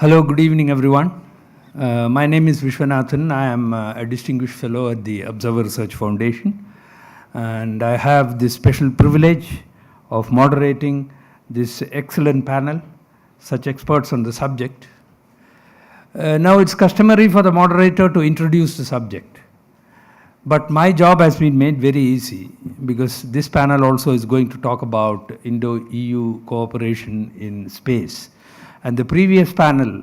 Hello, good evening, everyone. My name is Vishwanathan. I am a distinguished fellow at the Observer Research Foundation, and I have the special privilege of moderating this excellent panel, such experts on the subject. Now, it's customary for the moderator to introduce the subject, but my job has been made very easy because this panel also is going to talk about Indo-EU cooperation in space. And the previous panel,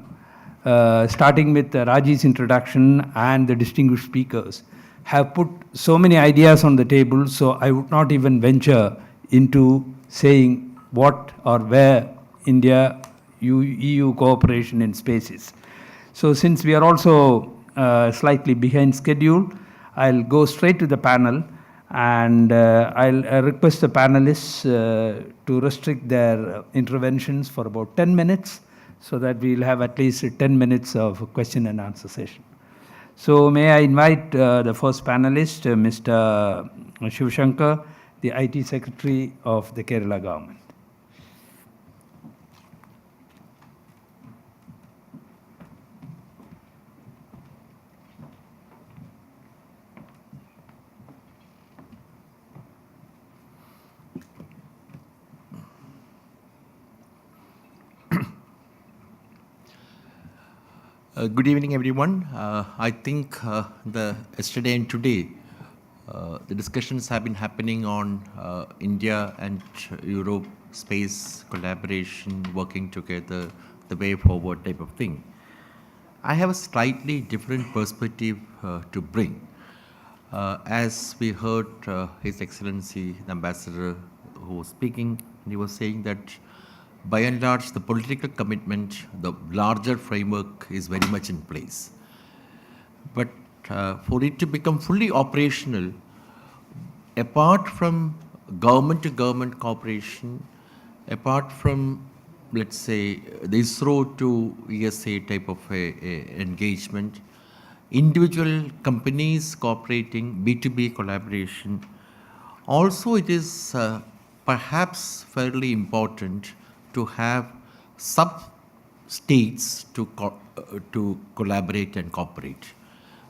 starting with Raji's introduction and the distinguished speakers, have put so many ideas on the table, so I would not even venture into saying what or where India-EU cooperation in space is. So since we are also slightly behind schedule, I'll go straight to the panel, and I'll request the panelists to restrict their interventions for about 10 minutes, so that we'll have at least 10 minutes of question and answer session. So may I invite the first panelist, Mr. Shivshankar, the IT Secretary of the Kerala government. Good evening, everyone. I think the yesterday and today, the discussions have been happening on India and Europe space collaboration, working together, the way forward type of thing. I have a slightly different perspective to bring. As we heard His Excellency, the Ambassador who was speaking, he was saying that by and large, the political commitment, the larger framework is very much in place. But for it to become fully operational, apart from government-to-government cooperation, apart from, let's say, the ISRO to ESA type of engagement, individual companies cooperating, B2B collaboration, also it is perhaps fairly important to have sub-states to collaborate and cooperate.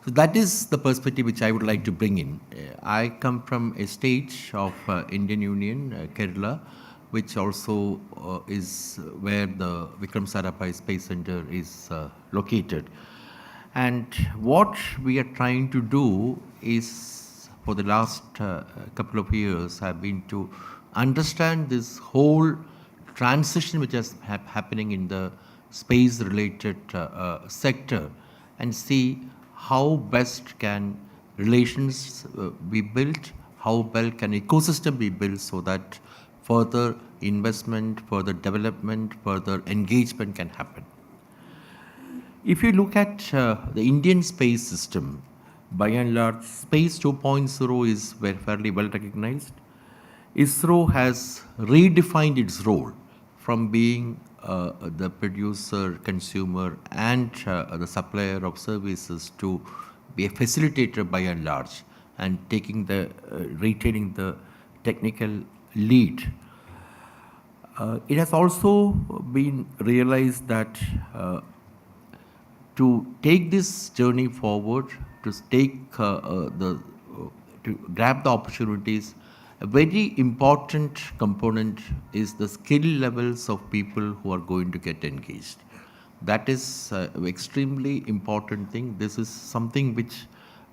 So that is the perspective which I would like to bring in. I come from a state of Indian Union, Kerala, which also is where the Vikram Sarabhai Space Center is located. And what we are trying to do is, for the last couple of years, have been to understand this whole transition which is happening in the space-related sector, and see how best can relations be built, how well can ecosystem be built, so that further investment, further development, further engagement can happen. If you look at the Indian space system, by and large, Space 2.0 is fairly well recognized. ISRO has redefined its role from being the producer, consumer, and the supplier of services to be a facilitator by and large, and retaining the technical lead. It has also been realized that to take this journey forward, to grab the opportunities, a very important component is the skill levels of people who are going to get engaged. That is an extremely important thing. This is something which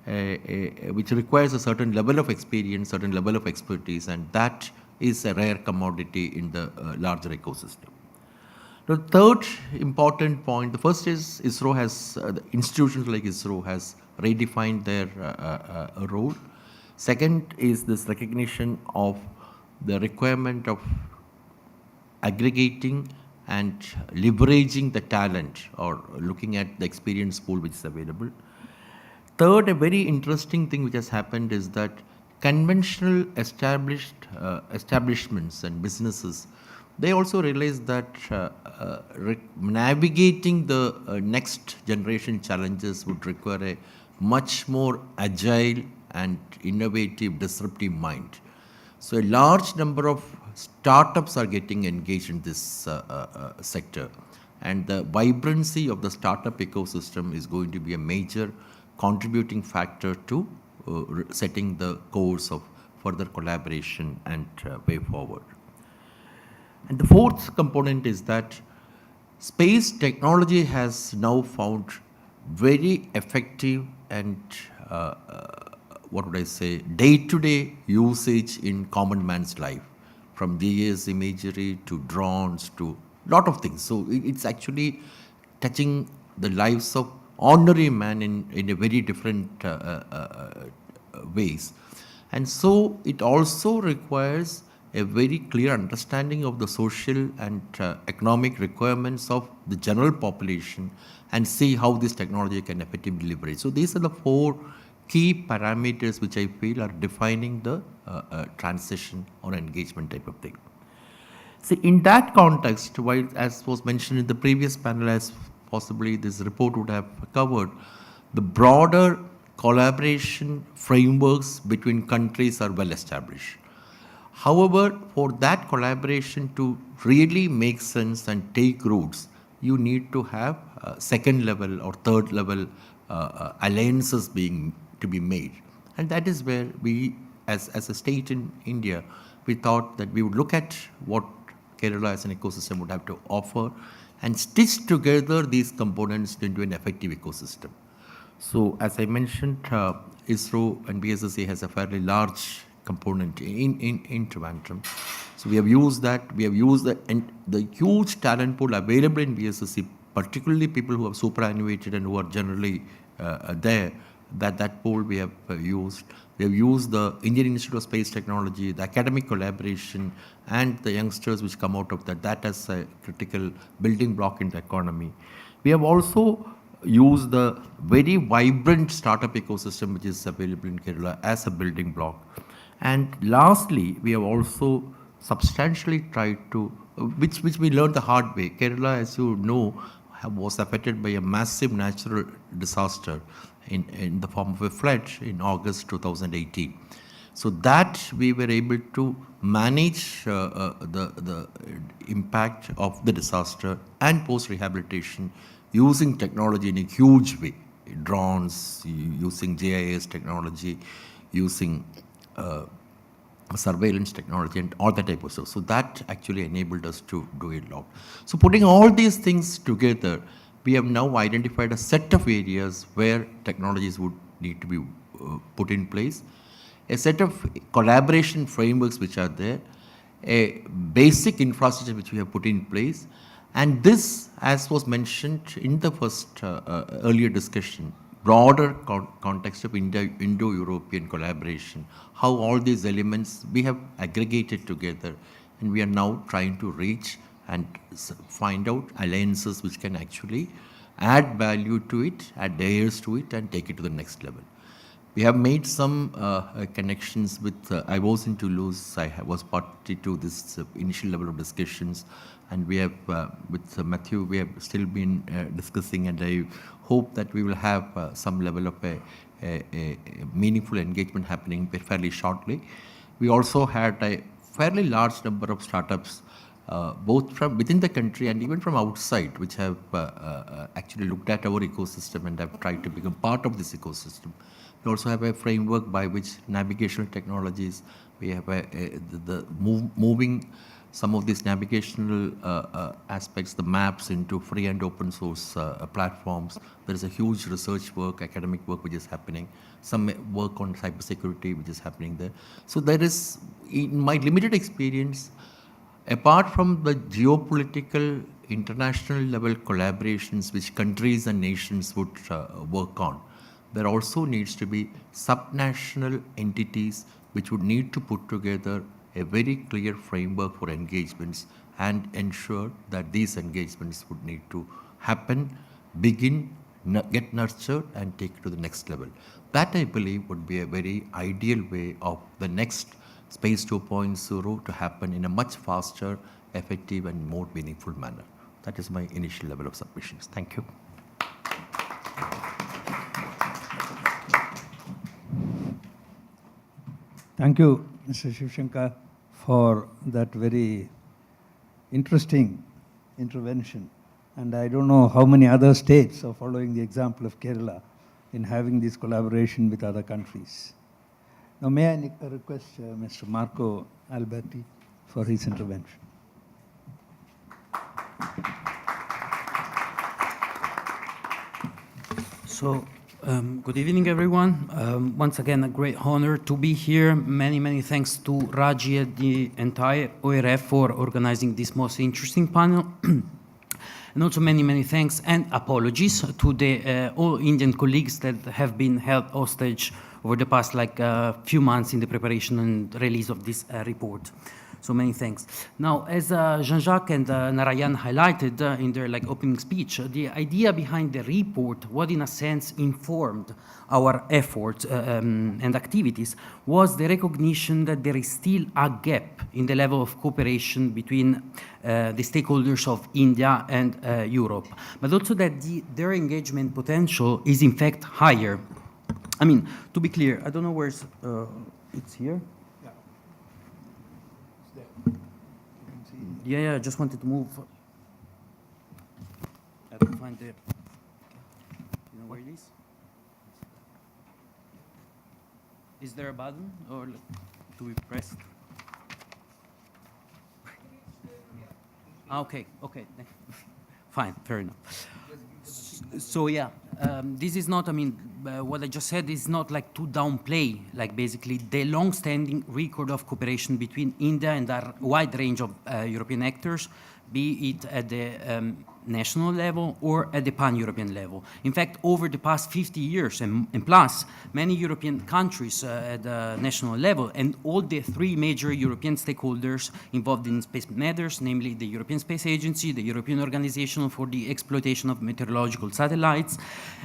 requires a certain level of experience, certain level of expertise, and that is a rare commodity in the larger ecosystem. The third important point, the first is ISRO has, institutions like ISRO has redefined their role. Second is this recognition of the requirement of aggregating and leveraging the talent, or looking at the experience pool which is available. Third, a very interesting thing which has happened is that conventional establishments and businesses, they also realize that navigating the next generation challenges would require a much more agile and innovative, disruptive mind. So a large number of startups are getting engaged in this sector. And the vibrancy of the startup ecosystem is going to be a major contributing factor to setting the course of further collaboration and way forward. And the fourth component is that space technology has now found very effective and what would I say, day-to-day usage in common man's life, from GIS imagery to drones to lot of things. So it's actually touching the lives of ordinary man in a very different ways. And so it also requires a very clear understanding of the social and economic requirements of the general population and see how this technology can effectively leverage. So these are the four key parameters which I feel are defining the transition or engagement type of thing. See, in that context, while as was mentioned in the previous panel, as possibly this report would have covered, the broader collaboration frameworks between countries are well established. However, for that collaboration to really make sense and take roots, you need to have second level or third level alliances to be made. And that is where we, as a state in India, we thought that we would look at what Kerala as an ecosystem would have to offer and stitch together these components into an effective ecosystem. So as I mentioned, ISRO and BSSC has a fairly large component in Trivandrum. So we have used that. We have used the huge talent pool available in BSSC, particularly people who have superannuated and who are generally there. That pool we have used. We have used the Indian Institute of Space Technology, the academic collaboration, and the youngsters which come out of that. That as a critical building block in the economy. We have also used the very vibrant startup ecosystem which is available in Kerala as a building block. And lastly, we have also substantially tried to, which we learned the hard way. Kerala, as you know, was affected by a massive natural disaster in the form of a flood in August 2018. So that we were able to manage the impact of the disaster and post-rehabilitation using technology in a huge way. Drones, using GIS technology, using surveillance technology and all that type of stuff. So that actually enabled us to do a lot. So putting all these things together, we have now identified a set of areas where technologies would need to be put in place, a set of collaboration frameworks which are there, a basic infrastructure which we have put in place, and this, as was mentioned in the first earlier discussion, broader context of Indo-European collaboration, how all these elements we have aggregated together, and we are now trying to reach and find out alliances which can actually add value to it, add layers to it, and take it to the next level. We have made some connections with, I was in Toulouse, I was party to this initial level of discussions, and we have, with Matthew, we have still been discussing, and I hope that we will have some level of a meaningful engagement happening fairly shortly. We also had a fairly large number of startups, both from within the country and even from outside, which have actually looked at our ecosystem and have tried to become part of this ecosystem. We also have a framework by which navigational technologies, we have moving some of these navigational aspects, the maps, into free and open source platforms. There is a huge research work, academic work which is happening, some work on cybersecurity which is happening there. So there is, in my limited experience, apart from the geopolitical international level collaborations which countries and nations would work on, there also needs to be subnational entities which would need to put together a very clear framework for engagements and ensure that these engagements would need to happen, begin, get nurtured, and take it to the next level. That, I believe, would be a very ideal way of the next Space 2.0 to happen in a much faster, effective, and more meaningful manner. That is my initial level of submissions. Thank you. Thank you, Mr. Shivshankar, for that very interesting intervention And I don't know how many other states are following the example of Kerala in having this collaboration with other countries. Now, may I request Mr. Marco Alberti for his intervention. So, good evening, everyone. Once again, a great honor to be here. Many, many thanks to Raji and the entire ORF for organizing this most interesting panel. And also many, many thanks and apologies to the all Indian colleagues that have been held hostage over the past few months in the preparation and release of this report. So many thanks. Now, as Jean-Jacques and Narayan highlighted in their opening speech, the idea behind the report, what in a sense informed our efforts and activities, was the recognition that there is still a gap in the level of cooperation between the stakeholders of India and Europe, but also that their engagement potential is in fact higher. I mean, to be clear, I don't know where's, it's here? Yeah, I just wanted to move. I have to find the. You know where it is? Is there a button or to be pressed? Okay. Fine, fair enough. So yeah, this is not, what I just said is not to downplay, basically the long-standing record of cooperation between India and a wide range of European actors, be it at the national level or at the pan-European level. In fact, over the past 50 years and plus, many European countries at the national level and all the three major European stakeholders involved in space matters, namely the European Space Agency, the European Organization for the Exploitation of Meteorological Satellites,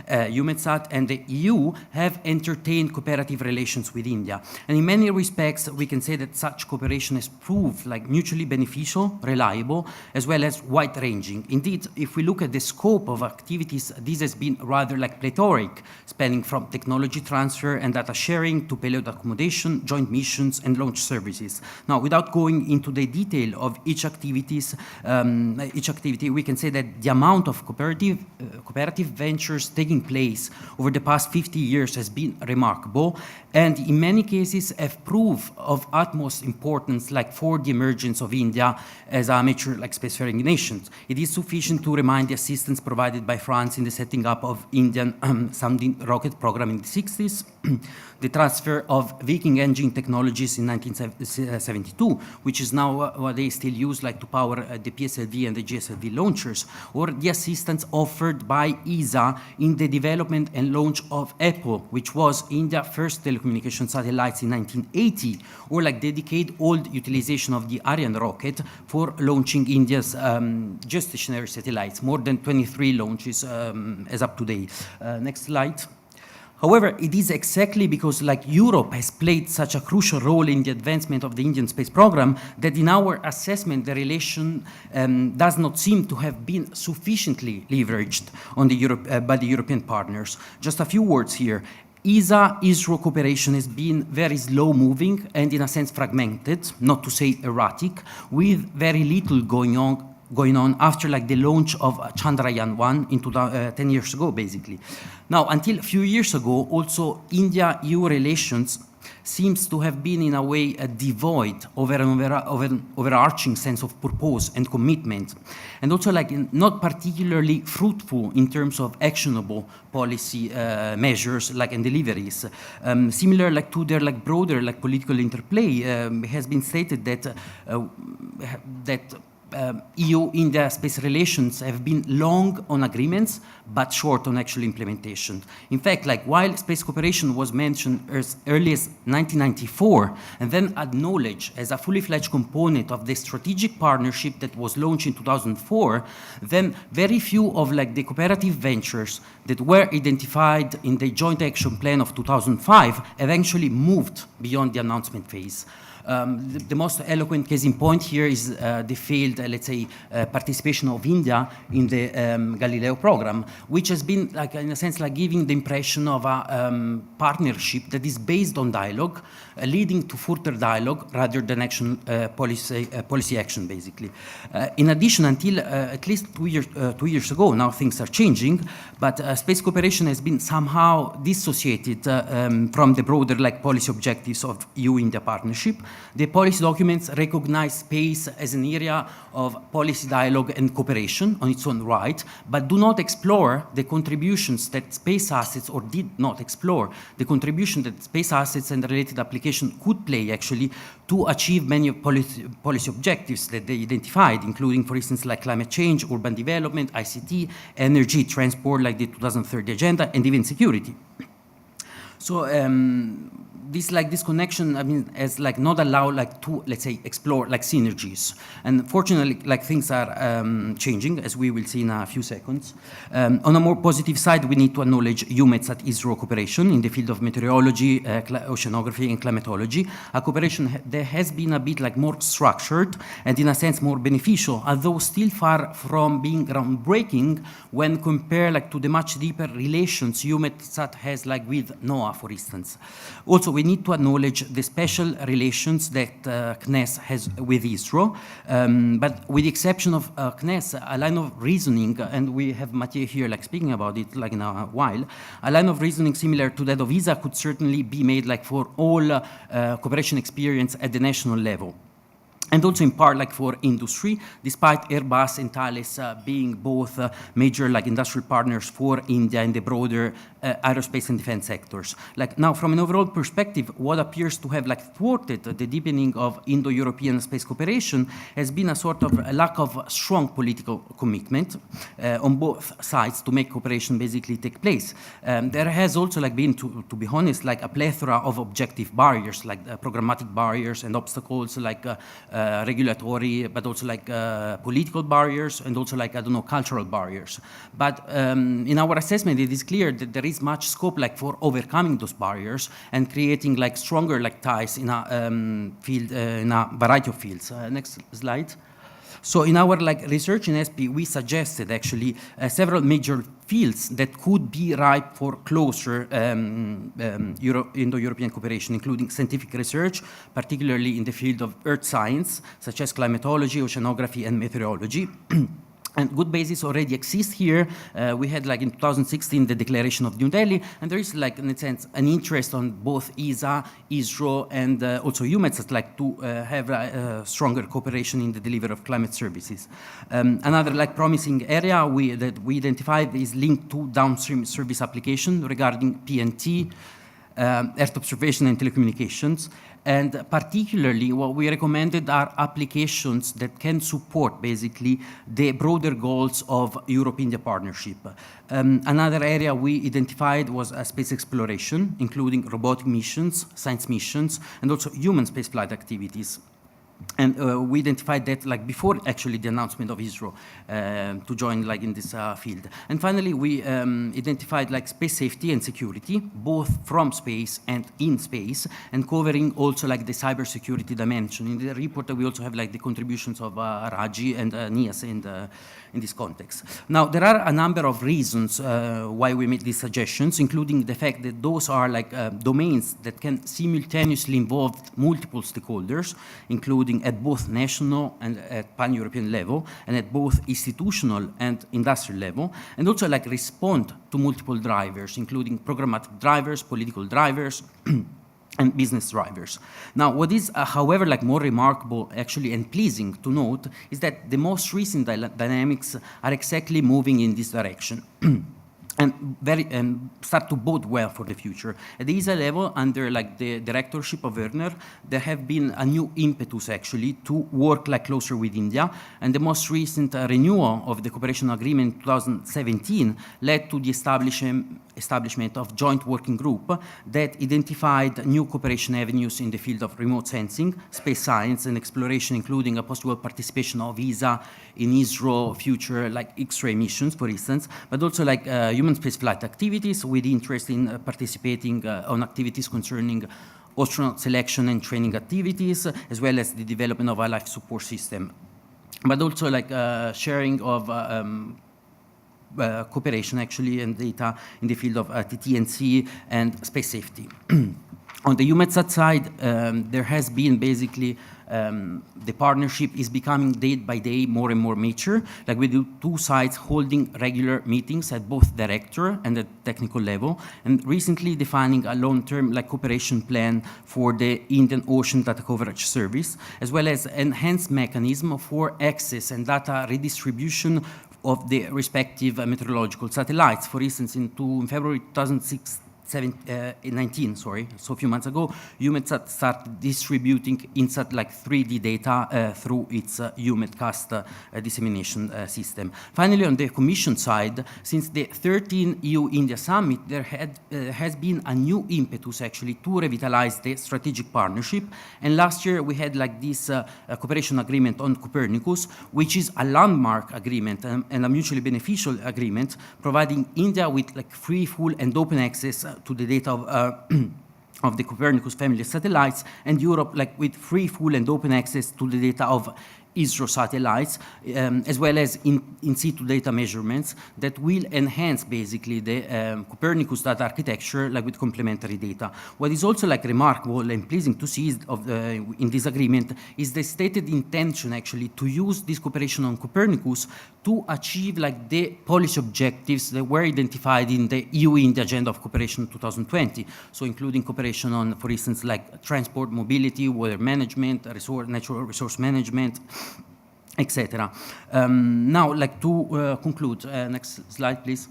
EUMETSAT, and the EU, have entertained cooperative relations with India. And in many respects, we can say that such cooperation has proved mutually beneficial, reliable, as well as wide-ranging. Indeed, if we look at the scope of activities, this has been rather plethoric, spanning from technology transfer and data sharing to payload accommodation, joint missions, and launch services. Now, without going into the detail of each activity, we can say that the amount of cooperative ventures taking place over the past 50 years has been remarkable, and in many cases have proved of utmost importance for the emergence of India as a mature spacefaring nation. It is sufficient to remind the assistance provided by France in the setting up of Indian sounding rocket program in the 60s, the transfer of Viking engine technologies in 1972, which is now what they still use to power the PSLV and the GSLV launchers, or the assistance offered by ESA in the development and launch of Apple, which was India's first telecommunication satellites in 1980, or decade-old utilization of the Ariane rocket for launching India's geostationary satellites, more than 23 launches as up to date. Next slide. However, it is exactly because Europe has played such a crucial role in the advancement of the Indian space program that in our assessment, the relation does not seem to have been sufficiently leveraged on by the European partners. Just a few words here. ESA-ISRO cooperation has been very slow-moving and in a sense fragmented, not to say erratic, with very little going on after the launch of Chandrayaan-1 10 years ago, basically. Now, until a few years ago, also India-EU relations seems to have been in a way devoid of an overarching sense of purpose and commitment, and also not particularly fruitful in terms of actionable policy measures and deliveries. Similar to their broader political interplay, has been stated that EU-India space relations have been long on agreements, but short on actual implementation. In fact, while space cooperation was mentioned as early as 1994, and then acknowledged as a fully fledged component of the strategic partnership that was launched in 2004, then very few of the cooperative ventures that were identified in the Joint Action Plan of 2005 eventually moved beyond the announcement phase. The most eloquent case in point here is the failed, let's say, participation of India in the Galileo program, which has been, like, in a sense, like giving the impression of a partnership that is based on dialogue, leading to further dialogue rather than action, policy action, basically. In addition, until at least 2 years ago, now things are changing, but space cooperation has been somehow dissociated from the broader, like, policy objectives of EU-India partnership. The policy documents recognize space as an area of policy dialogue and cooperation on its own right, but do not explore the contributions that space assets, or did not explore the contribution that space assets and related application could play, actually, to achieve many policy objectives that they identified, including, for instance, like climate change, urban development, ICT, energy, transport, like the 2030 agenda, and even security. So this connection, I mean, has, like, not allowed, like, to, let's say, explore, like, synergies. And fortunately, like, things are changing, as we will see in a few seconds. On a more positive side, we need to acknowledge UMETSAT-ISRO cooperation in the field of meteorology, oceanography, and climatology, a cooperation that has been a bit, like, more structured and, in a sense, more beneficial, although still far from being groundbreaking when compared, like, to the much deeper relations UMETSAT has, like, with NOAA, for instance. Also, we need to acknowledge the special relations that CNES has with ISRO, but with the exception of CNES, a line of reasoning, and we have Mathieu here, like, speaking about it, like, in a while, a line of reasoning similar to that of ESA could certainly be made, like, for all cooperation experience at the national level. And also in part, like, for industry, despite Airbus and Thales being both major, like, industrial partners for India in the broader aerospace and defense sectors. Like, now, from an overall perspective, what appears to have, like, thwarted the deepening of Indo-European space cooperation has been a sort of a lack of strong political commitment on both sides to make cooperation basically take place. There has also, like, been, to be honest, like, a plethora of objective barriers, like programmatic barriers and obstacles, like regulatory, but also, like, political barriers, and also, like, I don't know, cultural barriers. But in our assessment, it is clear that there is much scope, like, for overcoming those barriers and creating, like, stronger, like, ties in a field, in a variety of fields. Next slide. So in our, like, research in SP, we suggested, actually, several major fields that could be ripe for closer Indo-European cooperation, including scientific research, particularly in the field of earth science, such as climatology, oceanography, and meteorology. And good basis already exists here. We had, like, in 2016, the Declaration of New Delhi, and there is, like, in a sense, an interest on both ESA, ISRO, and also UMETSAT, like, to have stronger cooperation in the delivery of climate services. Another, like, promising area that we identified is linked to downstream service application regarding PNT, Earth observation, and telecommunications. And particularly, what we recommended are applications that can support, basically, the broader goals of Europe-India partnership. Another area we identified was space exploration, including robotic missions, science missions, and also human spaceflight activities. And we identified that, like, before actually the announcement of ISRO to join, like, in this field. And finally, we identified, like, space safety and security, both from space and in space, and covering also, like, the cybersecurity dimension. In the report, we also have, like, the contributions of Raji and Nias in this context. Now, there are a number of reasons why we made these suggestions, including the fact that those are, like, domains that can simultaneously involve multiple stakeholders, including at both national and at pan-European level, and at both institutional and industrial level, and also, like, respond to multiple drivers, including programmatic drivers, political drivers, and business drivers. Now, what is, however, like, more remarkable, actually, and pleasing to note, is that the most recent dynamics are exactly moving in this direction. And start to bode well for the future. At the ESA level, under, like, the directorship of Werner, there have been a new impetus, actually, to work, like, closer with India, and the most recent renewal of the cooperation agreement in 2017 led to the establishment of joint working group that identified new cooperation avenues in the field of remote sensing, space science, and exploration, including a possible participation of ESA in ISRO future, like, X-ray missions, for instance, but also, like, human spaceflight activities with interest in participating on activities concerning astronaut selection and training activities, as well as the development of a life support system, but also like sharing of cooperation actually and data in the field of TT&C and space safety. On the EUMETSAT side, there has been basically the partnership is becoming day by day more and more mature. Like we do two sides holding regular meetings at both director and at technical level, and recently defining a long-term like cooperation plan for the Indian Ocean Data Coverage Service, as well as enhanced mechanism for access and data redistribution of the respective meteorological satellites. For instance, in February 2019, so a few months ago, EUMETSAT started distributing INSAT like 3D data through its EUMETCAST dissemination system. Finally, on the Commission side, since the 13th EU-India summit, there has been a new impetus actually to revitalize the strategic partnership. And last year we had like this cooperation agreement on Copernicus, which is a landmark agreement and a mutually beneficial agreement, providing India with like free, full, and open access to the data of the Copernicus family of satellites, and Europe like with free, full, and open access to the data of ISRO satellites, as well as in situ data measurements that will enhance basically the Copernicus data architecture like with complementary data. What is also like remarkable and pleasing to see in this agreement is the stated intention actually to use this cooperation on Copernicus to achieve like the policy objectives that were identified in the EU-India Agenda of Cooperation 2020. So including cooperation on, for instance, like transport, mobility, water management, natural resource management, etc. Now, like to conclude, next slide, please.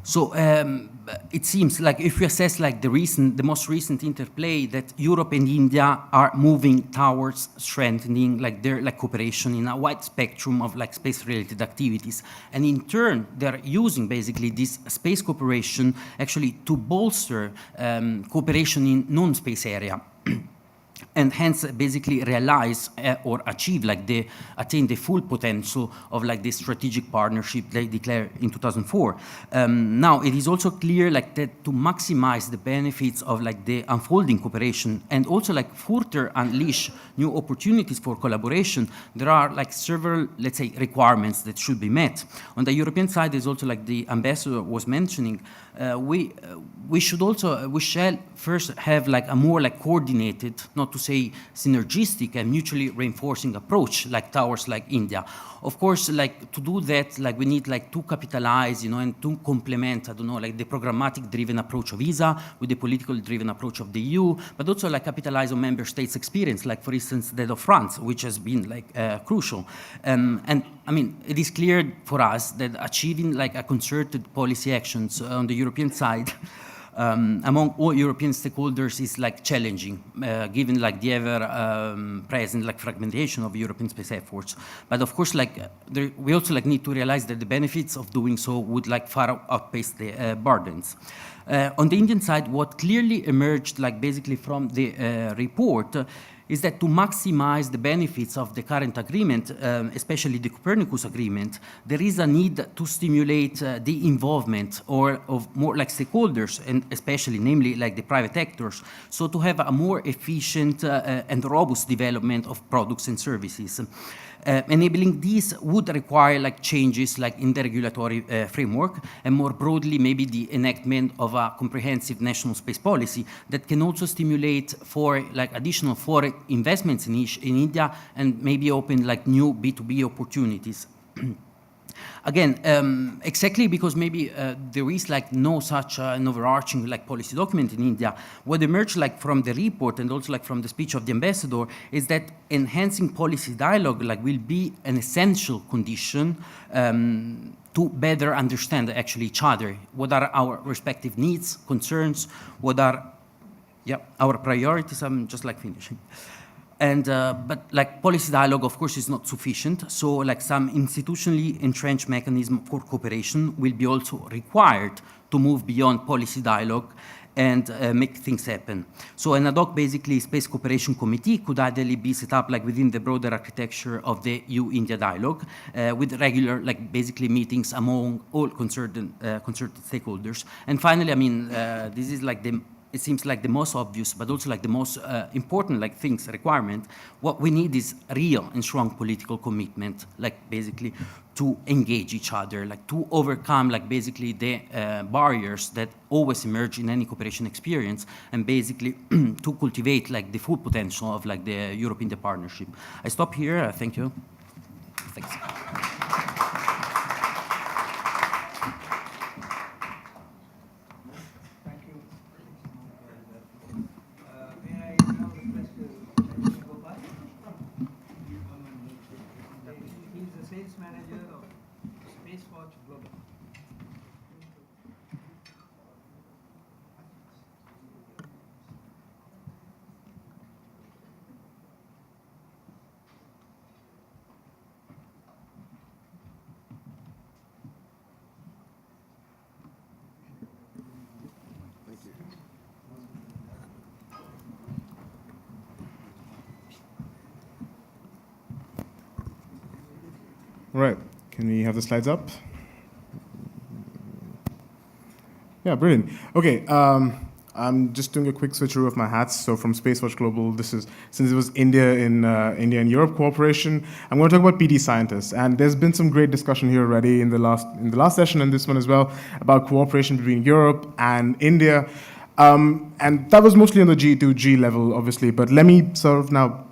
So it seems like if we assess like the most recent interplay, that Europe and India are moving towards strengthening like their like cooperation in a wide spectrum of like space-related activities, and in turn they're using basically this space cooperation actually to bolster cooperation in non-space area. And hence basically realize or achieve like attain the full potential of like this strategic partnership they declared in 2004. Now it is also clear like that to maximize the benefits of like the unfolding cooperation and also like further unleash new opportunities for collaboration, there are like several, let's say, requirements that should be met. On the European side, there's also like the ambassador was mentioning, we shall first have like a more like coordinated, not to say synergistic and mutually reinforcing approach like towards like India. Of course, like to do that, like we need like to capitalize, you know, and to complement, I don't know, like the programmatic driven approach of ESA with the political driven approach of the EU, but also like capitalize on member states' experience, like for instance that of France, which has been like crucial. And I mean, it is clear for us that achieving like a concerted policy actions on the European side among all European stakeholders is like challenging, given like the ever present like fragmentation of European space efforts. But of course, like we also like need to realize that the benefits of doing so would like far outpace the burdens. On the Indian side, what clearly emerged like basically from the report is that to maximize the benefits of the current agreement, especially the Copernicus agreement, there is a need to stimulate the involvement of more like stakeholders, and especially, namely, like the private actors, so to have a more efficient and robust development of products and services. Enabling these would require like changes like in the regulatory framework, and more broadly maybe the enactment of a comprehensive national space policy that can also stimulate for like additional foreign investments in India and maybe open like new B2B opportunities. Again, exactly because maybe there is like no such an overarching like policy document in India, what emerged like from the report and also like from the speech of the ambassador is that enhancing policy dialogue like will be an essential condition to better understand actually each other. What are our respective needs, concerns, what are our priorities? I'm just like finishing. And, but like policy dialogue, of course, is not sufficient. So like some institutionally entrenched mechanism for cooperation will be also required to move beyond policy dialogue and make things happen. So an ad hoc basically space cooperation committee could ideally be set up like within the broader architecture of the EU-India dialogue with regular like basically meetings among all concerned stakeholders. And finally, I mean, this is like the it seems like the most obvious, but also like the most important like things, requirement. What we need is real and strong political commitment, like basically to engage each other, like to overcome like basically the barriers that always emerge in any cooperation experience, and basically to cultivate like the full potential of like the European partnership. I stop here. Thank you. Thanks. All right, can we have the slides up? Yeah, brilliant. Okay, I'm just doing a quick switcheroo of my hats. So from Spacewatch Global, this is, since it was India and Europe cooperation, I'm going to talk about PD scientists. And there's been some great discussion here already in the last session and this one as well about cooperation between Europe and India. And that was mostly on the G2G level, obviously, but let me sort of now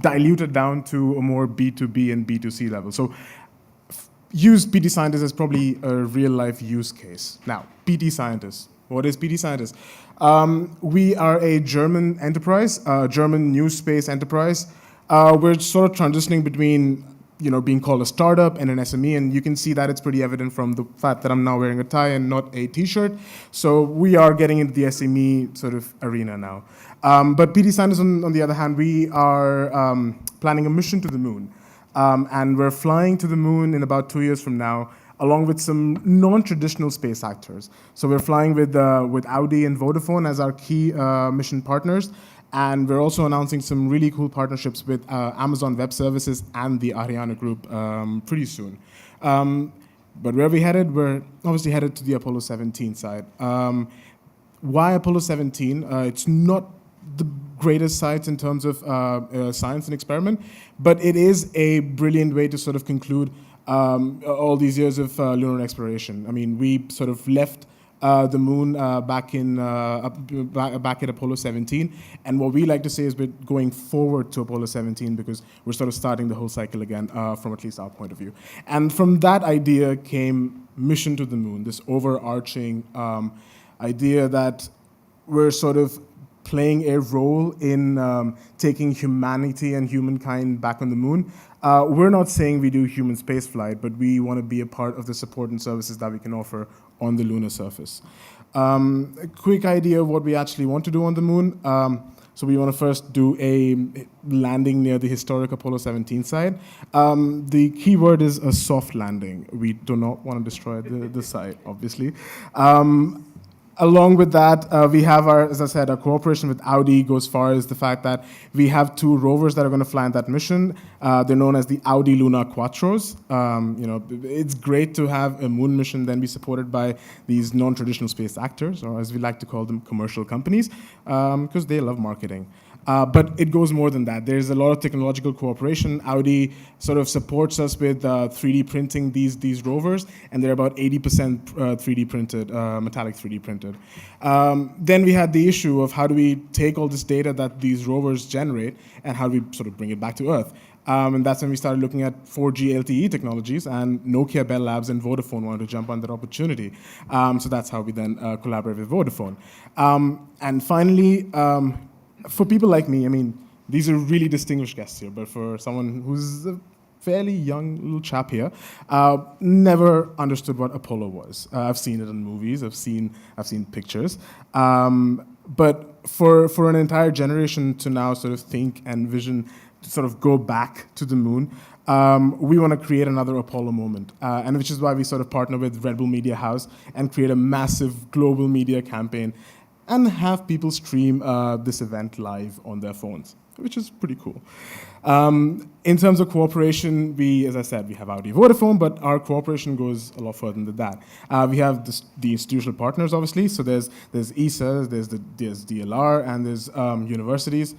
dilute it down to a more B2B and B2C level. So use PD scientists as probably a real life use case. Now, PD scientists. What is PD scientists? We are a German enterprise, German new space enterprise. We're sort of transitioning between being called a startup and an SME, and you can see that it's pretty evident from the fact that I'm now wearing a tie and not a t-shirt. So we are getting into the SME sort of arena now. But PD scientists, on the other hand, we are planning a mission to the moon. And we're flying to the moon in about 2 years from now, along with some non-traditional space actors. So we're flying with Audi and Vodafone as our key mission partners. And we're also announcing some really cool partnerships with Amazon Web Services and the Ariane Group pretty soon. But where are we headed? We're obviously headed to the Apollo 17 side. Why Apollo 17? It's not the greatest site in terms of science and experiment, but it is a brilliant way to sort of conclude all these years of lunar exploration. I mean, we sort of left the moon back at Apollo 17, and what we like to say is we're going forward to Apollo 17 because we're sort of starting the whole cycle again from at least our point of view. And from that idea came Mission to the Moon, this overarching idea that we're sort of playing a role in taking humanity and humankind back on the moon. We're not saying we do human spaceflight, but we want to be a part of the support and services that we can offer on the lunar surface. A quick idea of what we actually want to do on the moon. So we want to first do a landing near the historic Apollo 17 site. The key word is a soft landing. We do not want to destroy the site, obviously. Along with that, we have as I said, our cooperation with Audi goes far as the fact that we have 2 rovers that are going to fly on that mission. They're known as the Audi Luna Quattros. It's great to have a moon mission then be supported by these non-traditional space actors, or as we like to call them, commercial companies, because they love marketing. But it goes more than that. There's a lot of technological cooperation. Audi sort of supports us with 3D printing these rovers, and they're about 80% 3D printed, metallic 3D printed. Then we had the issue of how do we take all this data that these rovers generate and how do we sort of bring it back to Earth? And that's when we started looking at 4G LTE technologies, and Nokia, Bell Labs, and Vodafone wanted to jump on that opportunity. So that's how we then collaborated with Vodafone. And finally, for people like me, I mean, these are really distinguished guests here, but for someone who's a fairly young little chap here, never understood what Apollo was. I've seen it in movies, I've seen pictures. But for an entire generation to now sort of think and vision to sort of go back to the moon, we want to create another Apollo moment, and which is why we sort of partner with Red Bull Media House and create a massive global media campaign and have people stream this event live on their phones, which is pretty cool. In terms of cooperation, as I said, we have Audi Vodafone, but our cooperation goes a lot further than that. We have the institutional partners, obviously. So there's ESA, there's DLR, and there's universities.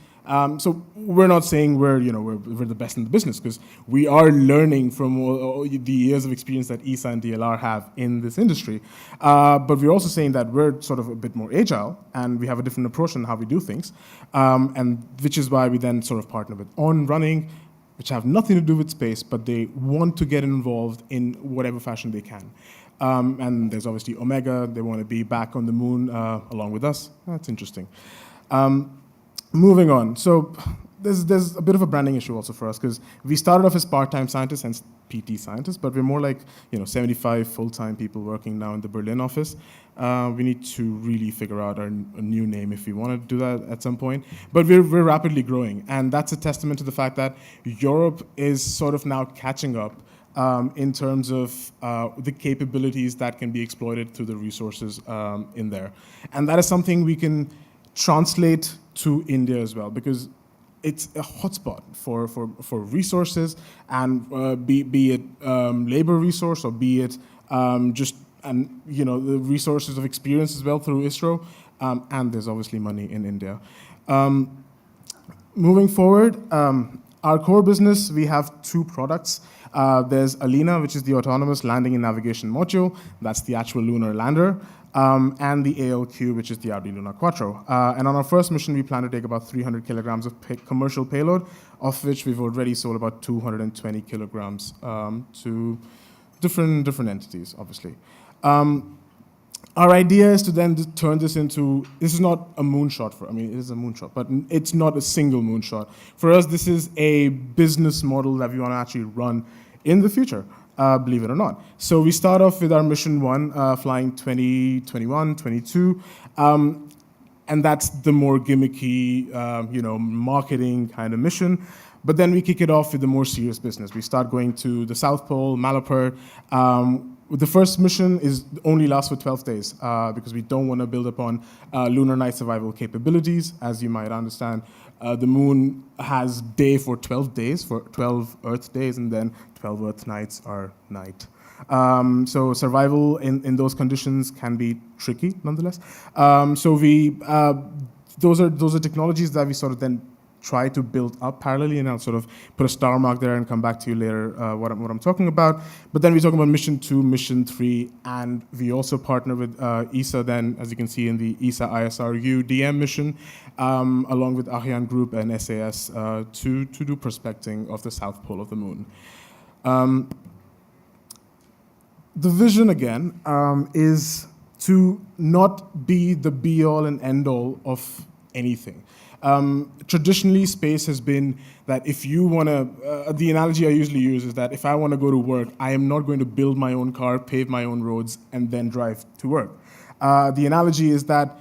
So we're not saying we're the best in the business, because we are learning from all the years of experience that ESA and DLR have in this industry. But we're also saying that we're sort of a bit more agile, and we have a different approach on how we do things, and which is why we then sort of partner with On Running, which have nothing to do with space, but they want to get involved in whatever fashion they can. And there's obviously Omega. They want to be back on the moon along with us. That's interesting. Moving on. So there's a bit of a branding issue also for us, because we started off as part-time scientists and PT scientists, but we're more like 75 full-time people working now in the Berlin office. We need to really figure out a new name if we want to do that at some point. But we're rapidly growing, and that's a testament to the fact that Europe is sort of now catching up in terms of the capabilities that can be exploited through the resources in there. And that is something we can translate to India as well, because it's a hotspot for resources, and be it labor resource, or be it the resources of experience as well through ISRO, and there's obviously money in India. Moving forward, our core business, we have two products. There's Alina, which is the autonomous landing and navigation module. That's the actual lunar lander. And the ALQ, which is the Audi Luna Quattro. And on our first mission, we plan to take about 300 kilograms of commercial payload, of which we've already sold about 220 kilograms to different entities, obviously. Our idea is to then turn this into, this is not a moonshot it is a moonshot, but it's not a single moonshot. For us, this is a business model that we want to actually run in the future. Believe it or not. So we start off with our mission 1, flying 2021, 22, and that's the more gimmicky, marketing kind of mission. But then we kick it off with the more serious business. We start going to the South Pole, Malapert. The first mission only lasts for 12 days because we don't want to build upon lunar night survival capabilities. As you might understand, the moon has day for 12 days, for 12 Earth days, and then 12 Earth nights are night. So survival in those conditions can be tricky, nonetheless. Those are technologies that we sort of then try to build up parallelly, and I'll sort of put a star mark there and come back to you later what I'm talking about. But then we talk about mission 2, mission 3, and we also partner with ESA then, as you can see in the ESA ISRU DM mission, along with Ariane Group and SAS to do prospecting of the South Pole of the moon. The vision, again, is to not be the be-all and end-all of anything. Traditionally, space has been that if you want to, the analogy I usually use is that if I want to go to work, I am not going to build my own car, pave my own roads, and then drive to work. The analogy is that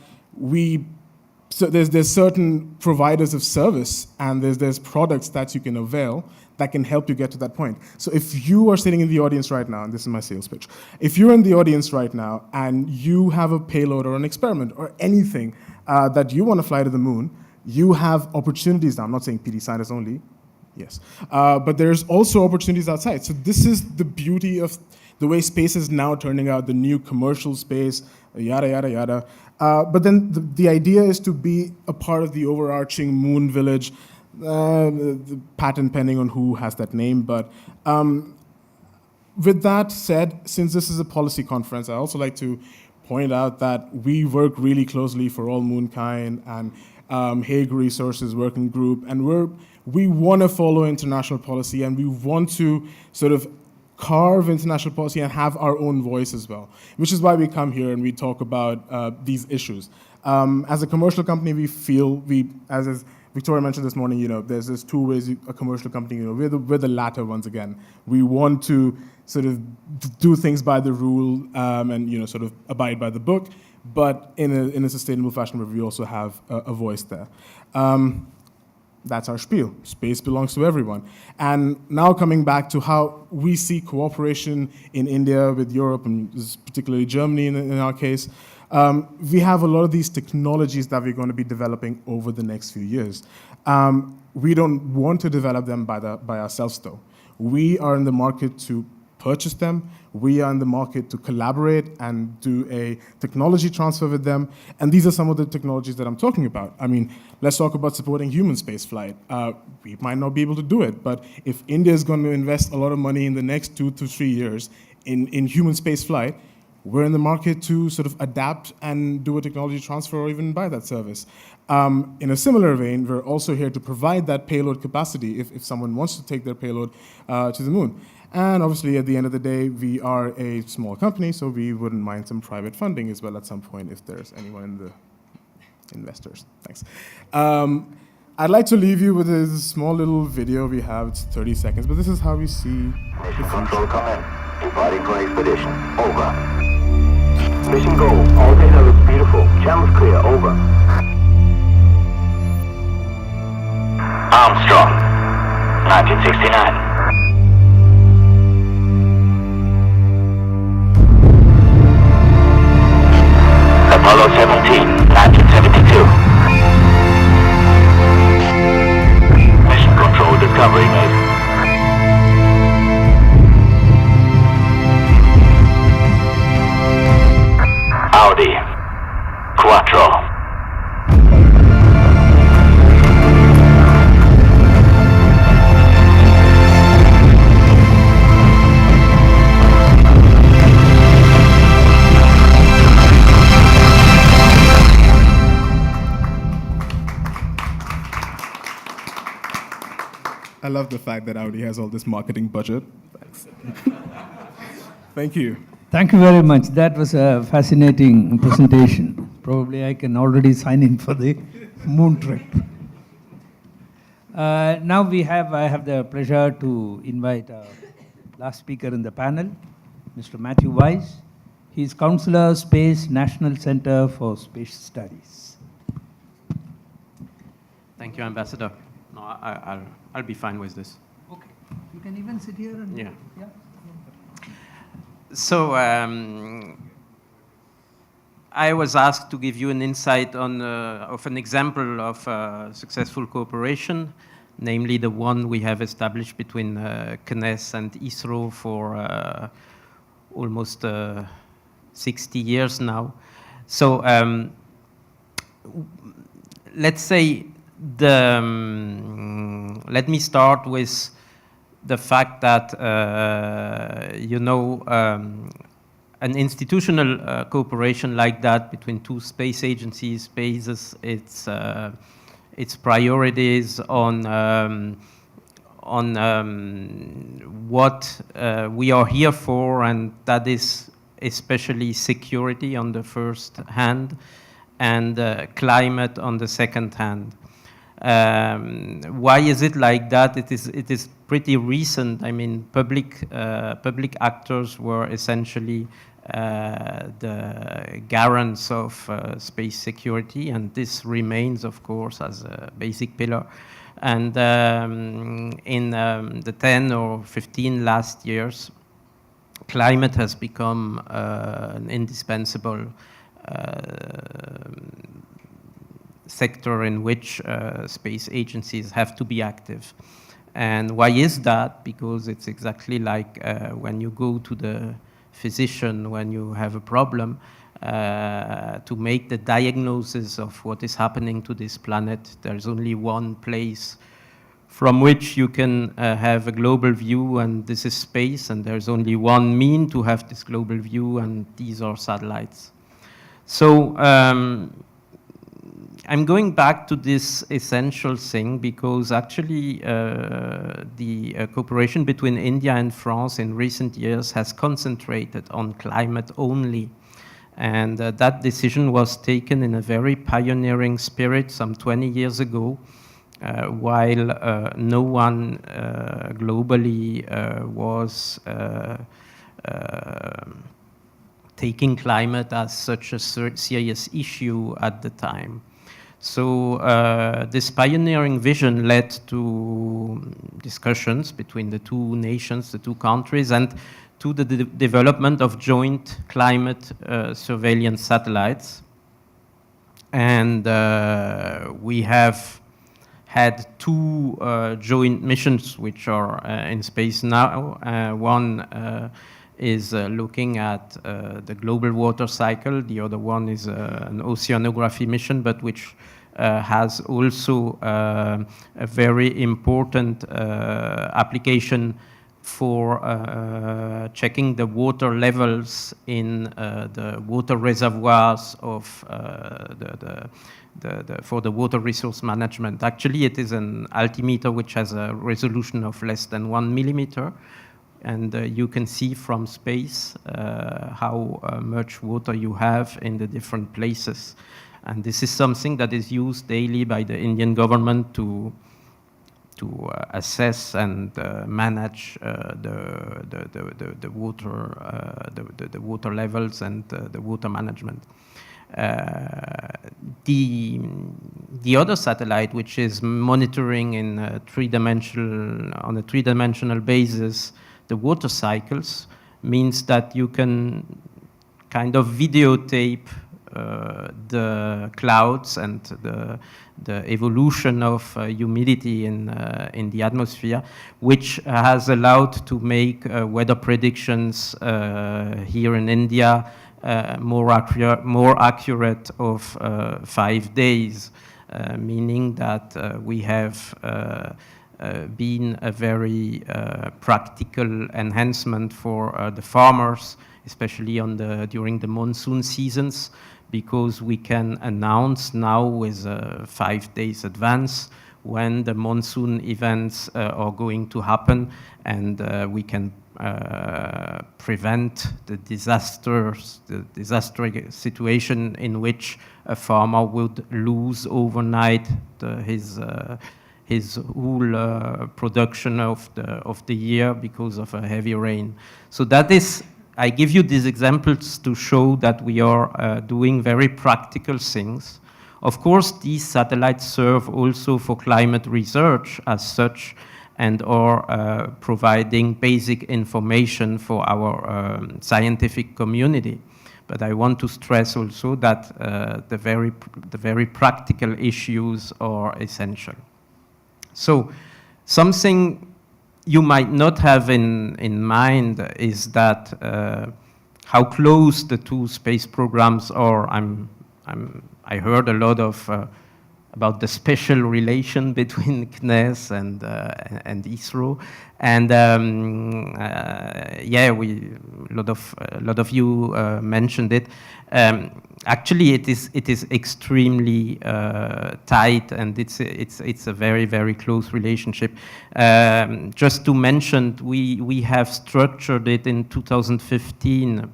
there's certain providers of service, and there's products that you can avail that can help you get to that point. So if you are sitting in the audience right now, and this is my sales pitch, if you're in the audience right now and you have a payload or an experiment or anything that you want to fly to the moon, you have opportunities now. I'm not saying PD scientists only, yes. But there's also opportunities outside. So this is the beauty of the way space is now turning out, the new commercial space, yada, yada, yada. But then the idea is to be a part of the overarching moon village, the patent pending on who has that name. But with that said, since this is a policy conference, I also like to point out that we work really closely for All Moonkind and Hague Resources Working Group, and we want to follow international policy, and we want to sort of carve international policy and have our own voice as well, which is why we come here and we talk about these issues. As a commercial company, we feel as Victoria mentioned this morning, there's two ways a commercial company, we're the latter ones again. We want to sort of do things by the rule and sort of abide by the book, but in a sustainable fashion where we also have a voice there. That's our spiel. Space belongs to everyone. And now coming back to how we see cooperation in India with Europe, and particularly Germany in our case, We have a lot of these technologies that we're going to be developing over the next few years. We don't want to develop them by ourselves, though. We are in the market to purchase them. We are in the market to collaborate and do a technology transfer with them. And these are some of the technologies that I'm talking about. I mean, let's talk about supporting human spaceflight. We might not be able to do it, but if India is going to invest a lot of money in the next 2 to 3 years in human spaceflight, we're in the market to sort of adapt and do a technology transfer or even buy that service. In a similar vein, we're also here to provide that payload capacity if someone wants to take their payload to the moon. And obviously, at the end of the day, we are a small company, so we wouldn't mind some private funding as well at some point if there's anyone in the investors. Thanks. I'd like to leave you with a small little video we have. It's 30 seconds, but this is how we see Mission control, come in. Departing for expedition. Over. Mission goal. All data looks beautiful. Channels clear. Over. Armstrong. 1969. Apollo 17, 1972. Mission control discovery made. Audi. Quattro. I love the fact that Audi has all this marketing budget. Thanks. Thank you. Thank you very much. That was a fascinating presentation. Probably I can already sign in for the moon trip. Now I have the pleasure to invite our last speaker in the panel, Mr. Matthew Wise. He is Counselor, Space, National Center for Space Studies. Thank you, Ambassador. No, I'll be fine with this. Okay. You can even sit here and... Yeah. Yeah. So I was asked to give you an insight on of an example of successful cooperation, namely the one we have established between CNES and ISRO for almost 60 years now. So let's say let me start with the fact that, an institutional cooperation like that between two space agencies bases its priorities on what we are here for, and that is especially security on the first hand and climate on the second hand. Why is it like that? It is pretty recent. I mean, public actors were essentially the guarants of space security, and this remains, of course, as a basic pillar. And in the 10 or 15 last years, climate has become an indispensable sector in which space agencies have to be active. And why is that? Because it's exactly like when you go to the physician when you have a problem to make the diagnosis of what is happening to this planet. There's only one place from which you can have a global view, and this is space, and there's only one mean to have this global view, and these are satellites. So I'm going back to this essential thing because actually the cooperation between India and France in recent years has concentrated on climate only. And that decision was taken in a very pioneering spirit some 20 years ago, while no one globally was taking climate as such a serious issue at the time. So this pioneering vision led to discussions between the two nations, the two countries, and to the development of joint climate surveillance satellites. And we have had two joint missions which are in space now. One is looking at the global water cycle. The other one is an oceanography mission, but which has also a very important application for checking the water levels in the water reservoirs of for the water resource management. Actually, it is an altimeter which has a resolution of less than 1 millimeter. And you can see from space how much water you have in the different places. And this is something that is used daily by the Indian government to assess and manage the water levels and the water management. The other satellite, which is monitoring in on a three-dimensional basis the water cycles, means that you can kind of videotape the clouds and the evolution of humidity in the atmosphere, which has allowed to make weather predictions here in India more accurate of 5 days, meaning that we have been a very practical enhancement for the farmers, especially during the monsoon seasons, because we can announce now with 5 days advance when the monsoon events are going to happen, and we can prevent the disastrous situation in which a farmer would lose overnight his whole production of the year because of a heavy rain. So that is, I give you these examples to show that we are doing very practical things. Of course, these satellites serve also for climate research as such, and are providing basic information for our scientific community. But I want to stress also that the very practical issues are essential. So something you might not have in mind is that how close the two space programs are. I heard a lot of about the special relation between CNES and ISRO, and yeah, a lot of you mentioned it. Actually, it is extremely tight, and it's a very close relationship. Just to mention, we have structured it in 2015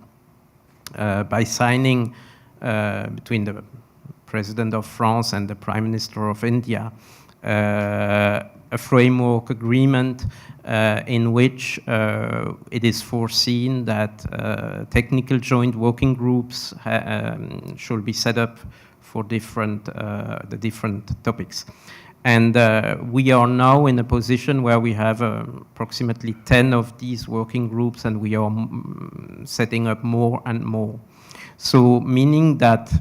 by signing between the President of France and the Prime Minister of India a framework agreement in which it is foreseen that technical joint working groups should be set up for the different topics. And we are now in a position where we have approximately 10 of these working groups, and we are setting up more and more. So meaning that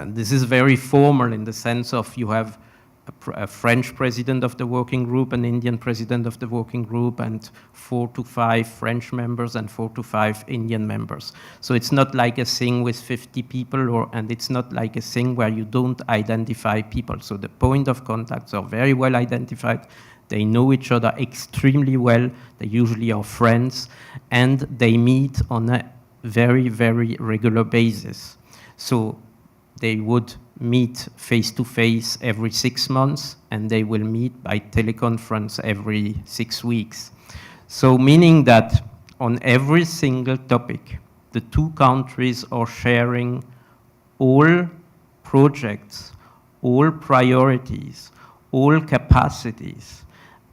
this is very formal in the sense of you have a French president of the working group, an Indian president of the working group, and 4 to 5 French members and 4 to 5 Indian members. So it's not like a thing with 50 people, and it's not like a thing where you don't identify people. So the point of contacts are very well identified. They know each other extremely well. They usually are friends, and they meet on a very regular basis. So they would meet face-to-face every 6 months, and they will meet by teleconference every 6 weeks. So meaning that on every single topic, the two countries are sharing all projects, all priorities, all capacities,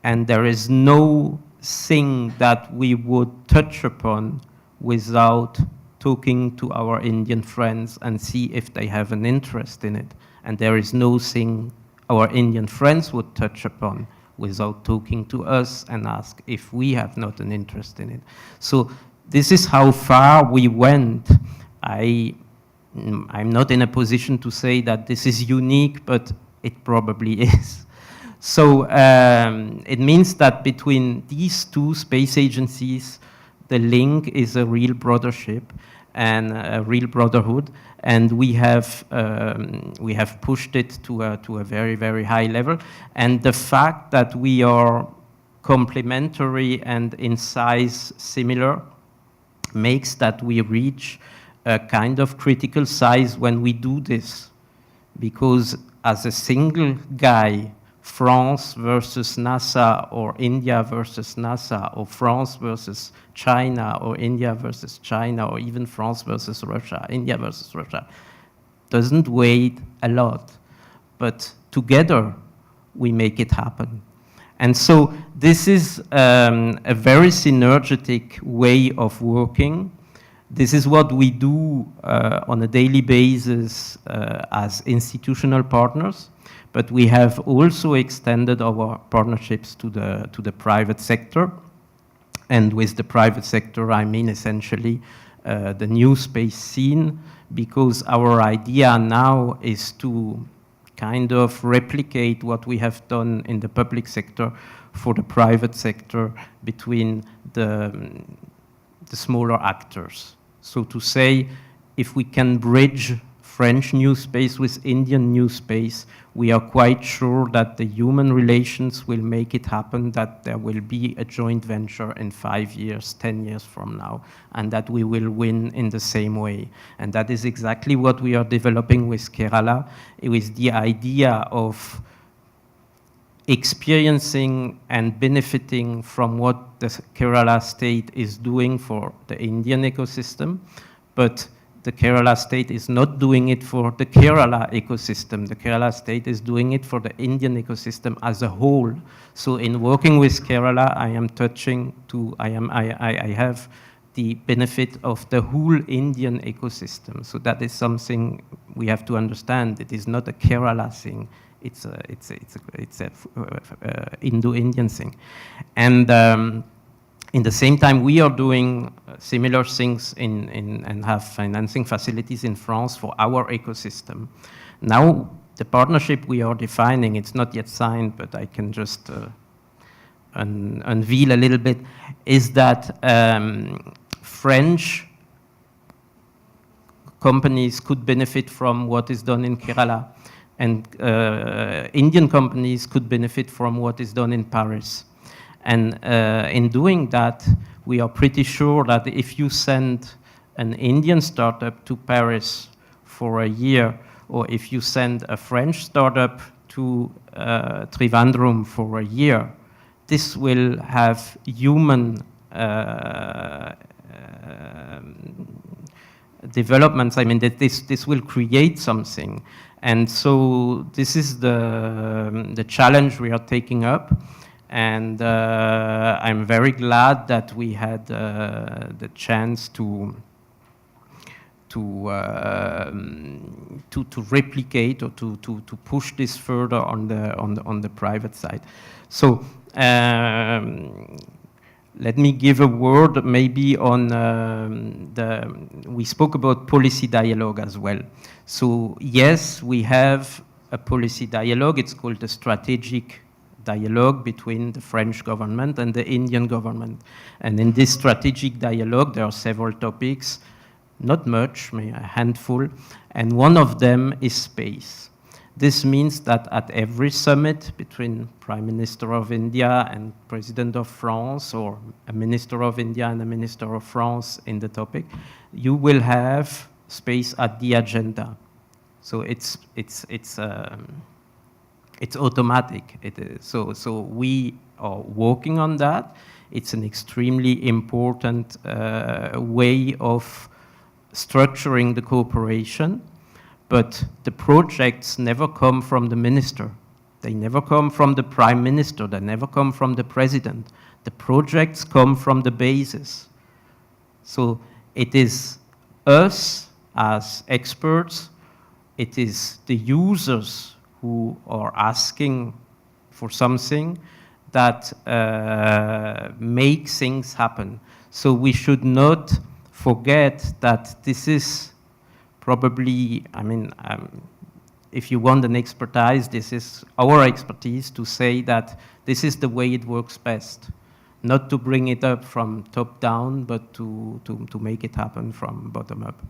and there is no thing that we would touch upon without talking to our Indian friends and see if they have an interest in it. And there is no thing our Indian friends would touch upon without talking to us and ask if we have not an interest in it. So this is how far we went. I'm not in a position to say that this is unique, but it probably is. So it means that between these two space agencies, the link is a real brothership and a real brotherhood, and we have pushed it to a very, very high level. And the fact that we are complementary and in size similar makes that we reach a kind of critical size when we do this, because as a single guy, France versus NASA, or India versus NASA, or France versus China, or India versus China, or even France versus Russia, India versus Russia, doesn't weigh a lot. But together, we make it happen. And so this is a very synergetic way of working. This is what we do on a daily basis as institutional partners. But we have also extended our partnerships to the private sector. And with the private sector, I mean essentially the new space scene, because our idea now is to kind of replicate what we have done in the public sector for the private sector between the smaller actors. So to say, if we can bridge French new space with Indian new space, we are quite sure that the human relations will make it happen, that there will be a joint venture in 5 years, 10 years from now, and that we will win in the same way. And that is exactly what we are developing with Kerala, with the idea of experiencing and benefiting from what the Kerala state is doing for the Indian ecosystem, but the Kerala state is not doing it for the Kerala ecosystem. The Kerala state is doing it for the Indian ecosystem as a whole. So in working with Kerala, I am touching to, I have the benefit of the whole Indian ecosystem. So that is something we have to understand. It is not a Kerala thing. It's a Indo-Indian thing. And in the same time, we are doing similar things and have financing facilities in France for our ecosystem. Now, the partnership we are defining, it's not yet signed, but I can just unveil a little bit, is that French companies could benefit from what is done in Kerala, and Indian companies could benefit from what is done in Paris. And in doing that, we are pretty sure that if you send an Indian startup to Paris for a year, or if you send a French startup to Trivandrum for a year, this will have human developments. I mean, that this will create something. And so this is the challenge we are taking up. And I'm very glad that we had the chance to replicate or to push this further on the private side. So let me give a word maybe on we spoke about policy dialogue as well. So yes, we have a policy dialogue. It's called the strategic dialogue between the French government and the Indian government. And in this strategic dialogue, there are several topics, not much, maybe a handful, and one of them is space. This means that at every summit between Prime Minister of India and President of France, or a Minister of India and a Minister of France in the topic, you will have space at the agenda. So it's automatic. So we are working on that. It's an extremely important way of structuring the cooperation, but the projects never come from the minister. They never come from the prime minister. They never come from the president. The projects come from the bases. So it is us as experts, it is the users who are asking for something, that make things happen. So we should not forget that this is probably, I mean, if you want an expertise, this is our expertise to say that this is the way it works best. Not to bring it up from top down, but to make it happen from bottom up.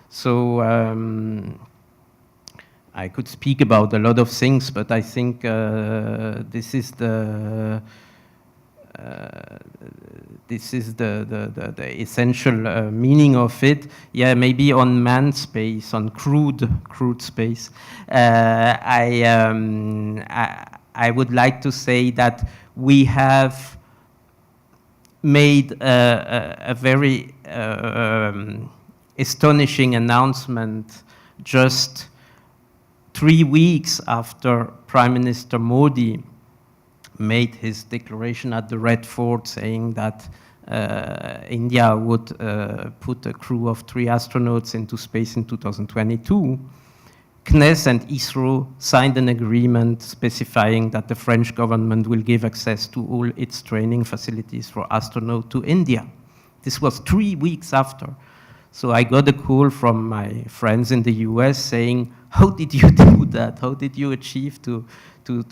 So I could speak about a lot of things, but I think this is the essential meaning of it. Yeah, maybe on manned space, on crewed space. I would like to say that we have made a very astonishing announcement just 3 weeks after Prime Minister Modi made his declaration at the Red Fort saying that India would put a crew of 3 astronauts into space in 2022. CNES and ISRO signed an agreement specifying that the French government will give access to all its training facilities for astronauts to India. This was 3 weeks after. So I got a call from my friends in the US saying, how did you do that? How did you achieve to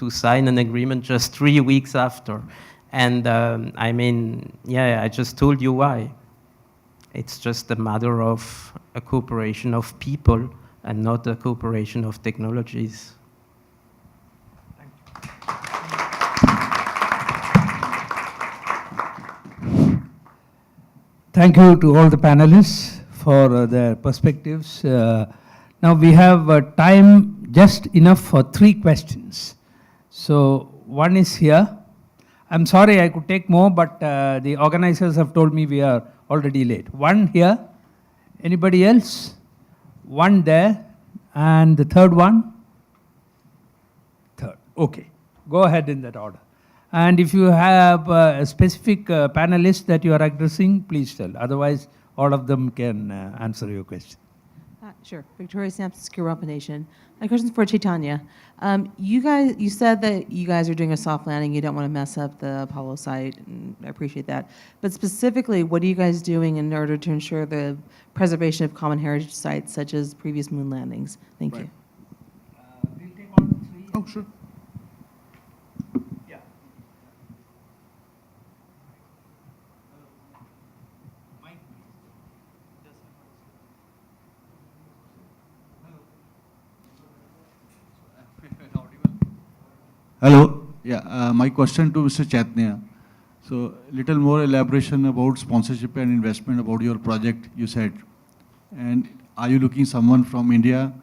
sign an agreement just 3 weeks after? And I mean, yeah, I just told you why. It's just a matter of a cooperation of people and not a cooperation of technologies. Thank you to all the panelists for their perspectives. Now we have time just enough for 3 questions. So one is here. I'm sorry I could take more, but the organizers have told me we are already late. One here. Anybody else? One there. And the third one? Third. Okay. Go ahead in that order. And if you have a specific panelist that you are addressing, please tell. Otherwise, all of them can answer your question. Sure. Victoria Sampson, Secure Rumpa Nation. My question is for Chaitanya. You said that you guys are doing a soft landing. You don't want to mess up the Apollo site, and I appreciate that. But specifically, what are you guys doing in order to ensure the preservation of common heritage sites, such as previous moon landings? Thank you. We'll take all the 3. Oh, sure. Yeah. Hello. Yeah, my question to Mr. Chaitanya. So, little more elaboration about sponsorship and investment about your project, you said. And are you looking someone from India,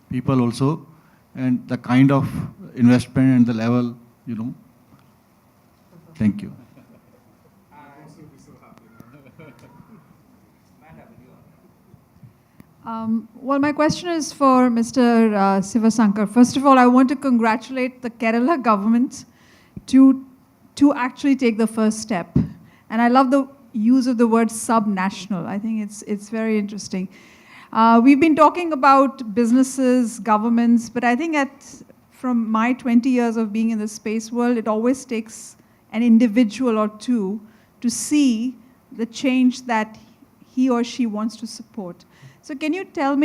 people also, and the kind of investment and the level, you know? Thank you. Well, my question is for Mr. Sivasankar. First of all, I want to congratulate the Kerala government to actually take the first step. And I love the use of the word subnational. I think it's very interesting. We've been talking about businesses, governments, but I think from my 20 years of being in the space world, it always takes an individual or two to see the change that he or she wants to support. So can you tell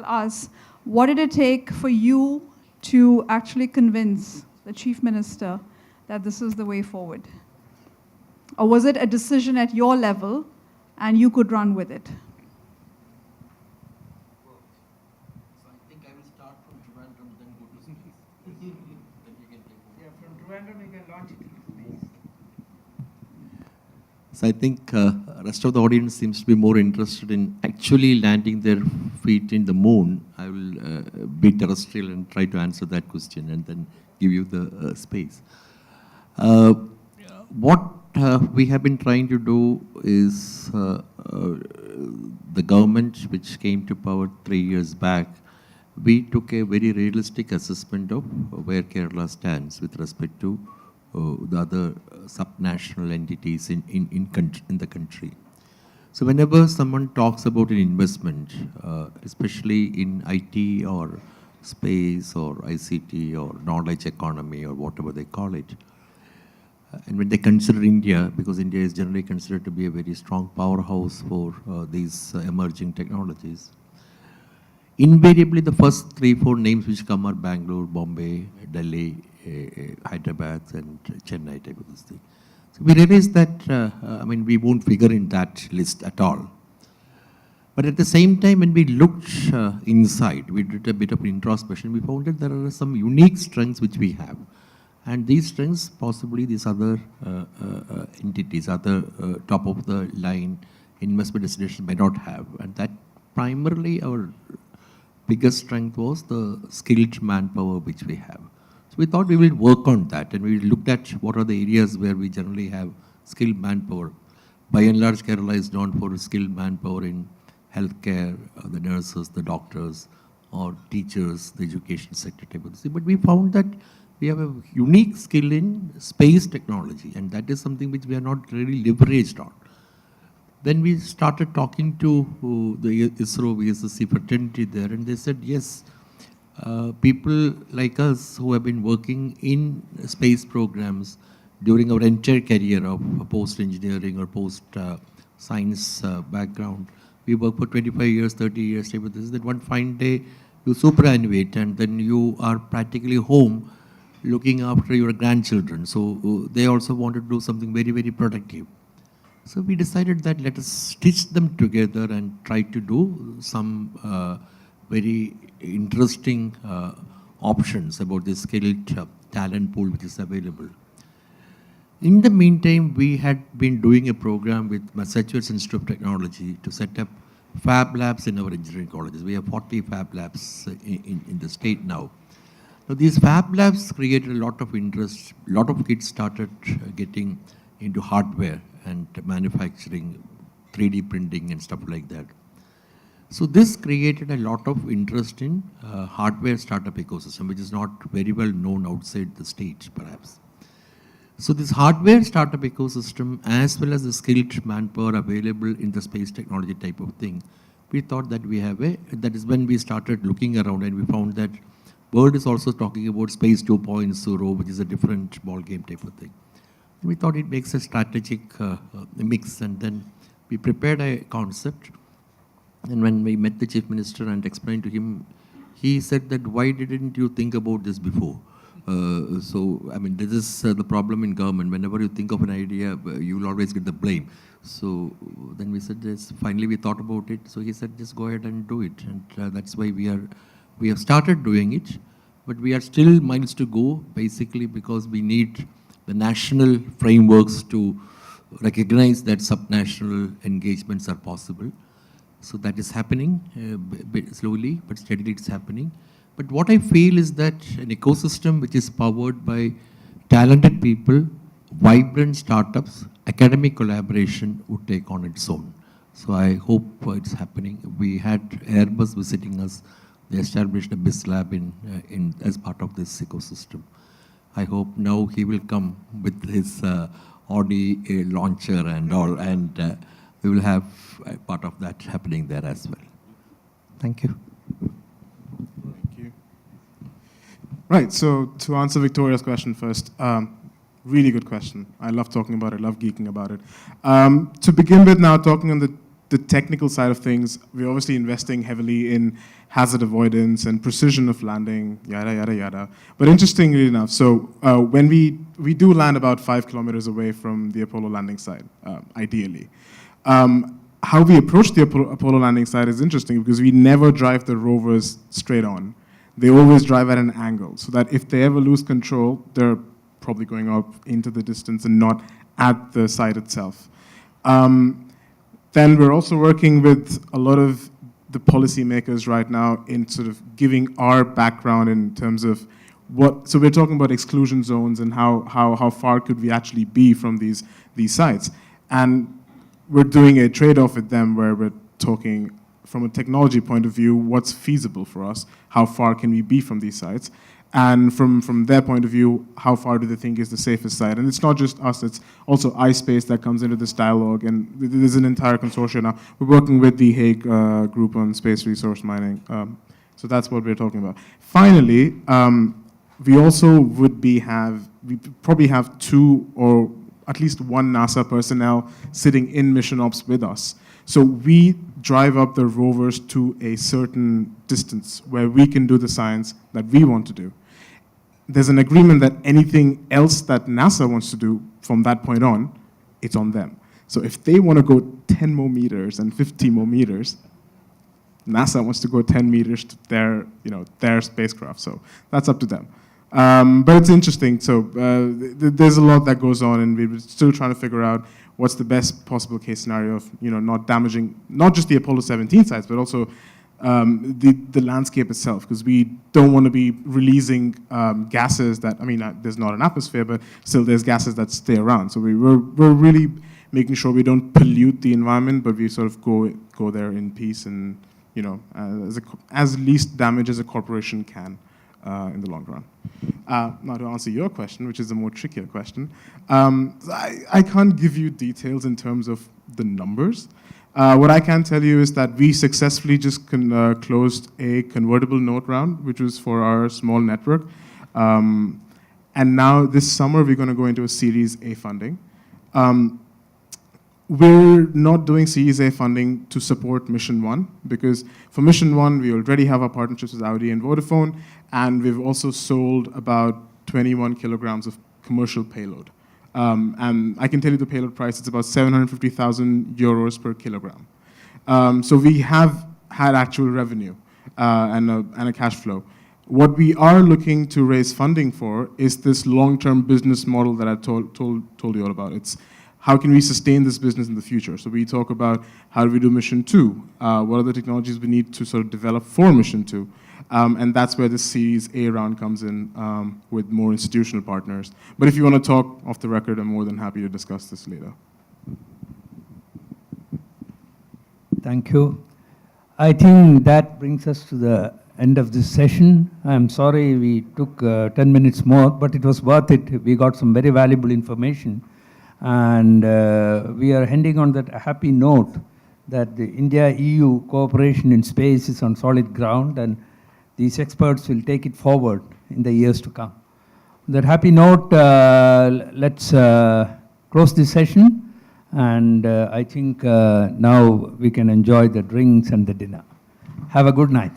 us, what did it take for you to actually convince the Chief Minister that this is the way forward? Or was it a decision at your level and you could run with it? So I think I will start from Trivandrum, then go to space. Then you can take over. Yeah, from Trivandrum you can launch it into space. So I think rest of the audience seems to be more interested in actually landing their feet in the moon. I will be terrestrial and try to answer that question and then give you the space. What we have been trying to do is the government which came to power 3 years back, we took a very realistic assessment of where Kerala stands with respect to the other subnational entities in the country. So whenever someone talks about an investment, especially in IT or space or ICT or knowledge economy or whatever they call it, And when they consider India, because India is generally considered to be a very strong powerhouse for these emerging technologies, invariably the first 3-4 names which come are Bangalore, Bombay, Delhi, Hyderabad, and Chennai type of this thing. So we realized that, we won't figure in that list at all. But at the same time, when we looked inside, we did a bit of introspection, we found that there are some unique strengths which we have. And these strengths, possibly these other entities, other top of the line investment destinations may not have. And that primarily our biggest strength was the skilled manpower which we have. So we thought we will work on that, and we looked at what are the areas where we generally have skilled manpower. By and large, Kerala is known for skilled manpower in healthcare, the nurses, the doctors, or teachers, the education sector type of thing. But we found that we have a unique skill in space technology, and that is something which we are not really leveraged on. Then we started talking to the ISRO, VSSC fraternity there, and they said, yes, people like us who have been working in space programs during our entire career of post-engineering or post-science background, we work for 25 years, 30 years, type of this, that one fine day you superannuate and then you are practically home looking after your grandchildren. So they also wanted to do something very, very productive. So we decided that let us stitch them together and try to do some very interesting options about the skilled talent pool which is available. In the meantime, we had been doing a program with Massachusetts Institute of Technology to set up fab labs in our engineering colleges. We have 40 fab labs in the state now. Now, these fab labs created a lot of interest. A lot of kids started getting into hardware and manufacturing, 3D printing and stuff like that. So this created a lot of interest in hardware startup ecosystem, which is not very well known outside the state, perhaps. So this hardware startup ecosystem, as well as the skilled manpower available in the space technology type of thing, we thought that we have that is when we started looking around and we found that world is also talking about space 2.0, which is a different ball game type of thing. And we thought it makes a strategic mix, and then we prepared a concept. And when we met the chief minister and explained to him, he said that, why didn't you think about this before? This is the problem in government. Whenever you think of an idea, you will always get the blame. So then we said, yes, finally we thought about it. So he said, just go ahead and do it. And that's why we have started doing it. But we are still miles to go, basically because we need the national frameworks to recognize that subnational engagements are possible. So that is happening slowly, but steadily it's happening. But what I feel is that an ecosystem which is powered by talented people, vibrant startups, academic collaboration would take on its own. So I hope it's happening. We had Airbus visiting us. They established a BIS lab as part of this ecosystem. I hope now he will come with his Audi launcher and all, and we will have a part of that happening there as well. Thank you. Thank you. Right, so to answer Victoria's question first, really good question. I love talking about it, love geeking about it. To begin with now, talking on the technical side of things, we're obviously investing heavily in hazard avoidance and precision of landing, yada, yada, yada. But interestingly enough, so when we do land about 5 kilometers away from the Apollo landing site, ideally. How we approach the Apollo landing site is interesting because we never drive the rovers straight on. They always drive at an angle, so that if they ever lose control, they're probably going up into the distance and not at the site itself. Then we're also working with a lot of the policymakers right now in sort of giving our background in terms of so we're talking about exclusion zones and how far could we actually be from these sites. And we're doing a trade-off with them where we're talking from a technology point of view, what's feasible for us, how far can we be from these sites, and from their point of view, how far do they think is the safest site? And it's not just us, it's also iSpace that comes into this dialogue, and there's an entire consortium now. We're working with the Hague group on space resource mining, so that's what we're talking about. Finally, we also we probably have 2 or at least 1 NASA personnel sitting in mission ops with us. So we drive up the rovers to a certain distance where we can do the science that we want to do. There's an agreement that anything else that NASA wants to do from that point on, it's on them. So if they want to go 10 more meters and 50 more meters, NASA wants to go 10 meters to their spacecraft. So that's up to them. But it's interesting. So there's a lot that goes on, and we're still trying to figure out what's the best possible case scenario of not damaging not just the Apollo 17 sites, but also the landscape itself, because we don't want to be releasing gases that, there's not an atmosphere, but still there's gases that stay around. So we're really making sure we don't pollute the environment, but we sort of go there in peace and as least damage as a corporation can in the long run. Now to answer your question, which is a more trickier question, I can't give you details in terms of the numbers. What I can tell you is that we successfully just closed a convertible note round, which was for our small network. And now this summer, we're going to go into a Series A funding. We're not doing Series A funding to support Mission 1, because for Mission 1, we already have our partnerships with Audi and Vodafone, and we've also sold about 21 kilograms of commercial payload. And I can tell you the payload price, it's about 750,000 euros per kilogram. So we have had actual revenue and a cash flow. What we are looking to raise funding for is this long-term business model that I told you all about. It's how can we sustain this business in the future? So we talk about how do we do Mission 2? What are the technologies we need to sort of develop for Mission 2? And that's where the Series A round comes in with more institutional partners. But if you want to talk off the record, I'm more than happy to discuss this later. Thank you. I think that brings us to the end of this session. I'm sorry we took 10 minutes more, but it was worth it. We got some very valuable information. And we are ending on that happy note that the India-EU cooperation in space is on solid ground, and these experts will take it forward in the years to come. On that happy note, let's close this session, and I think now we can enjoy the drinks and the dinner. Have a good night.